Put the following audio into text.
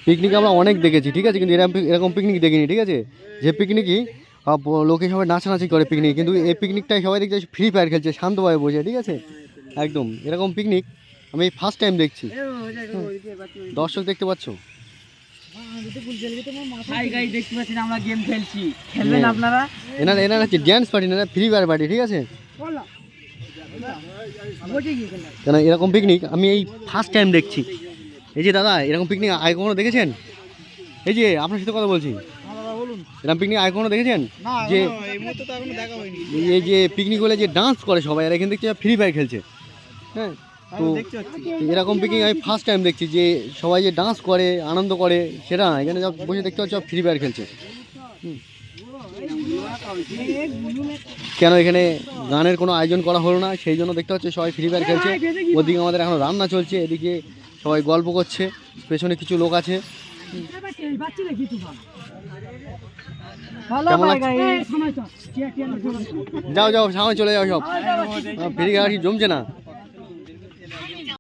Picnic আমরা অনেক দেখেছি, ঠিক আছে, কিন্তু এরকম পিকনিক দেখিনি, ঠিক আছে। যে পিকনিকই লোকে সবাই নাচানাচি করে পিকনিক, কিন্তু এই পিকনিকটাই সবাই দেখছে ফ্রি ফায়ার খেলছে শান্তভাবে বসে, ঠিক আছে। একদম এরকম পিকনিক আমি ফার্স্ট টাইম দেখছি। দর্শক দেখতে পাচ্ছ, আমরা গেম খেলছি, খেলবেন আপনারা। এনারা হচ্ছে ড্যান্স পার্টি না, ফ্রি ফায়ার পার্টি, ঠিক আছে। কেন এরকম পিকনিক আমি এই ফার্স্ট টাইম দেখছি। এই যে দাদা, এরকম পিকনিক আগে কখনো দেখেছেন? এই যে আপনার সাথে কথা বলছি, এরকম পিকনিক আগে কখনো দেখেছেন? যে এই যে পিকনিক হলে যে ডান্স করে সবাই, আর এখানে দেখছি ফ্রি ফায়ার খেলছে। হ্যাঁ, তো এরকম পিকনিক আমি ফার্স্ট টাইম দেখছি, যে সবাই যে ডান্স করে আনন্দ করে সেটা না, এখানে যা বসে দেখতে হচ্ছে ফ্রি ফায়ার খেলছে। কেন এখানে গানের কোনো আয়োজন করা হলো না, সেই জন্য দেখতে হচ্ছে সবাই ফ্রি ফায়ার খেলছে। ওদিকে আমাদের এখন রান্না চলছে, এদিকে সবাই গল্প করছে, পেছনে কিছু লোক আছে। যাও যাও, সামনে চলে যাও, সব ফ্রি ফায়ার কি জমছে না।